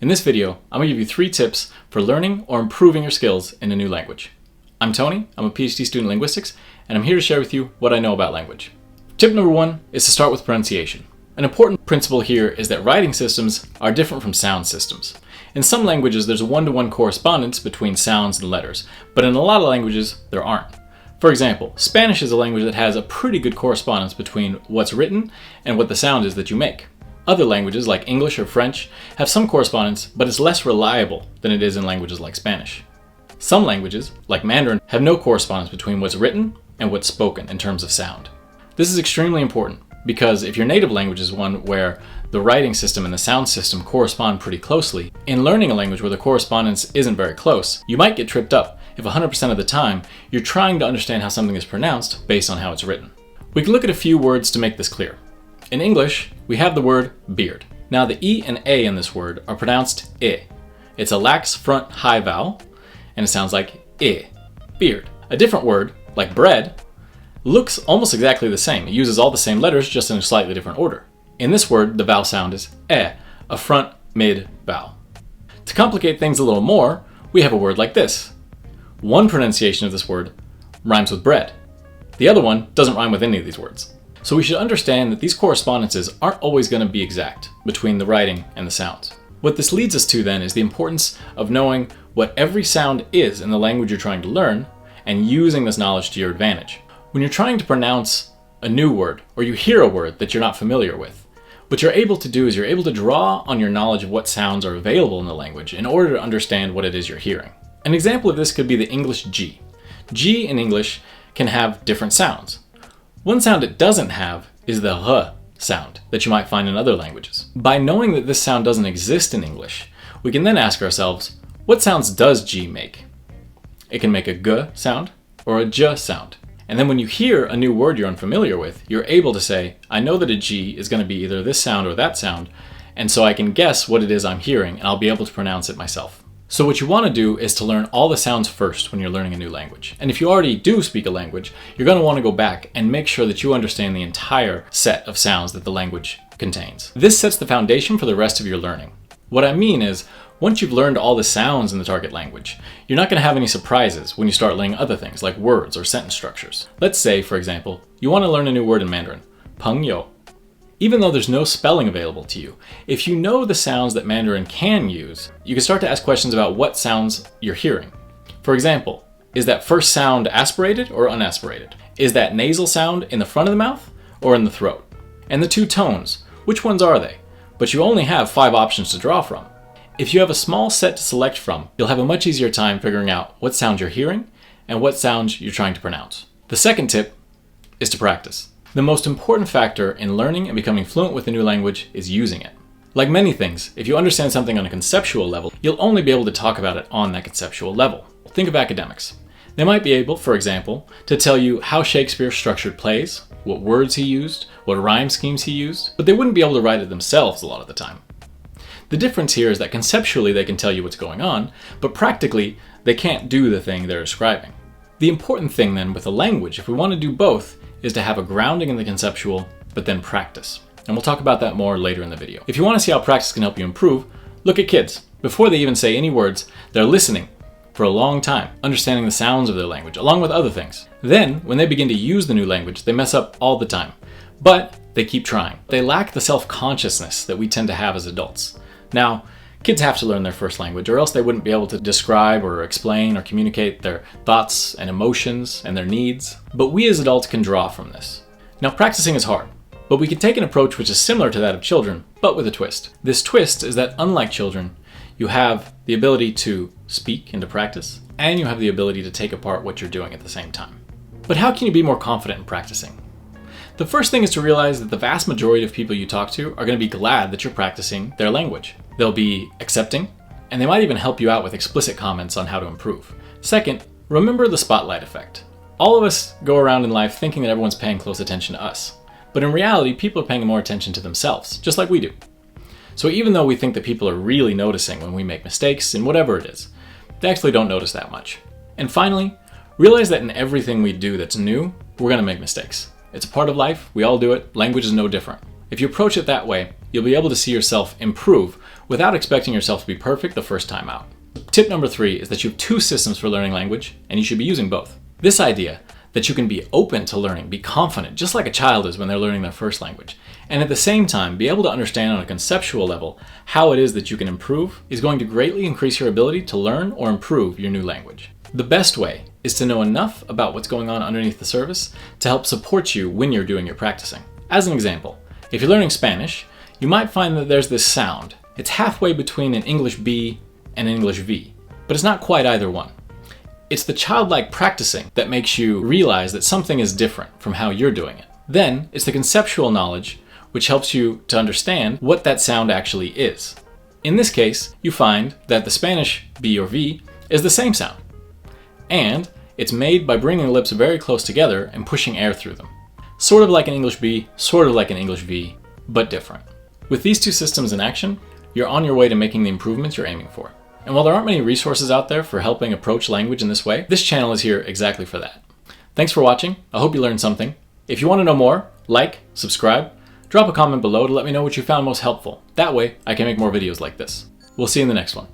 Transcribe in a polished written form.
In this video, I'm going to give you 3 tips for learning or improving your skills in a new language. I'm Tony, I'm a PhD student in linguistics, and I'm here to share with you what I know about language. Tip number 1 is to start with pronunciation. An important principle here is that writing systems are different from sound systems. In some languages, there's a one-to-one correspondence between sounds and letters, but in a lot of languages, there aren't. For example, Spanish is a language that has a pretty good correspondence between what's written and what the sound is that you make. Other languages, like English or French, have some correspondence, but it's less reliable than it is in languages like Spanish. Some languages, like Mandarin, have no correspondence between what's written and what's spoken in terms of sound. This is extremely important because if your native language is one where the writing system and the sound system correspond pretty closely, in learning a language where the correspondence isn't very close, you might get tripped up if 100% of the time you're trying to understand how something is pronounced based on how it's written. We can look at a few words to make this clear. In English, we have the word beard. Now the E and A in this word are pronounced I. It's a lax front high vowel, and it sounds like I, beard. A different word, like bread, looks almost exactly the same. It uses all the same letters, just in a slightly different order. In this word, the vowel sound is E, a front mid vowel. To complicate things a little more, we have a word like this. One pronunciation of this word rhymes with bread. The other one doesn't rhyme with any of these words. So we should understand that these correspondences aren't always going to be exact between the writing and the sounds. What this leads us to then is the importance of knowing what every sound is in the language you're trying to learn and using this knowledge to your advantage. When you're trying to pronounce a new word or you hear a word that you're not familiar with, what you're able to do is you're able to draw on your knowledge of what sounds are available in the language in order to understand what it is you're hearing. An example of this could be the English G. G in English can have different sounds. One sound it doesn't have is the R sound that you might find in other languages. By knowing that this sound doesn't exist in English, we can then ask ourselves, what sounds does G make? It can make a G sound or a J sound. And then when you hear a new word you're unfamiliar with, you're able to say, I know that a G is going to be either this sound or that sound, and so I can guess what it is I'm hearing and I'll be able to pronounce it myself. So what you want to do is to learn all the sounds first when you're learning a new language. And if you already do speak a language, you're going to want to go back and make sure that you understand the entire set of sounds that the language contains. This sets the foundation for the rest of your learning. What I mean is, once you've learned all the sounds in the target language, you're not going to have any surprises when you start learning other things like words or sentence structures. Let's say, for example, you want to learn a new word in Mandarin, 朋友. Even though there's no spelling available to you, if you know the sounds that Mandarin can use, you can start to ask questions about what sounds you're hearing. For example, is that first sound aspirated or unaspirated? Is that nasal sound in the front of the mouth or in the throat? And the 2 tones, which ones are they? But you only have 5 options to draw from. If you have a small set to select from, you'll have a much easier time figuring out what sounds you're hearing and what sounds you're trying to pronounce. The second tip is to practice. The most important factor in learning and becoming fluent with a new language is using it. Like many things, if you understand something on a conceptual level, you'll only be able to talk about it on that conceptual level. Think of academics. They might be able, for example, to tell you how Shakespeare structured plays, what words he used, what rhyme schemes he used, but they wouldn't be able to write it themselves a lot of the time. The difference here is that conceptually they can tell you what's going on, but practically they can't do the thing they're describing. The important thing then with a language, if we want to do both, is to have a grounding in the conceptual, but then practice. And we'll talk about that more later in the video. If you want to see how practice can help you improve, look at kids. Before they even say any words, they're listening for a long time, understanding the sounds of their language, along with other things. Then, when they begin to use the new language, they mess up all the time. But they keep trying. They lack the self-consciousness that we tend to have as adults. Now, kids have to learn their first language, or else they wouldn't be able to describe or explain or communicate their thoughts and emotions and their needs. But we as adults can draw from this. Now, practicing is hard, but we can take an approach which is similar to that of children, but with a twist. This twist is that, unlike children, you have the ability to speak and to practice, and you have the ability to take apart what you're doing at the same time. But how can you be more confident in practicing? The first thing is to realize that the vast majority of people you talk to are going to be glad that you're practicing their language. They'll be accepting, and they might even help you out with explicit comments on how to improve. Second, remember the spotlight effect. All of us go around in life thinking that everyone's paying close attention to us. But in reality, people are paying more attention to themselves, just like we do. So even though we think that people are really noticing when we make mistakes in whatever it is, they actually don't notice that much. And finally, realize that in everything we do that's new, we're going to make mistakes. It's a part of life, we all do it, language is no different. If you approach it that way, you'll be able to see yourself improve without expecting yourself to be perfect the first time out. Tip number 3 is that you have 2 systems for learning language, and you should be using both. This idea that you can be open to learning, be confident, just like a child is when they're learning their first language, and at the same time be able to understand on a conceptual level how it is that you can improve, is going to greatly increase your ability to learn or improve your new language. The best way is to know enough about what's going on underneath the surface to help support you when you're doing your practicing. As an example, if you're learning Spanish, you might find that there's this sound. It's halfway between an English B and an English V, but it's not quite either one. It's the childlike practicing that makes you realize that something is different from how you're doing it. Then it's the conceptual knowledge which helps you to understand what that sound actually is. In this case, you find that the Spanish B or V is the same sound, and it's made by bringing the lips very close together and pushing air through them. Sort of like an English B, sort of like an English V, but different. With these 2 systems in action, you're on your way to making the improvements you're aiming for. And while there aren't many resources out there for helping approach language in this way, this channel is here exactly for that. Thanks for watching. I hope you learned something. If you want to know more, like, subscribe, drop a comment below to let me know what you found most helpful. That way, I can make more videos like this. We'll see you in the next one.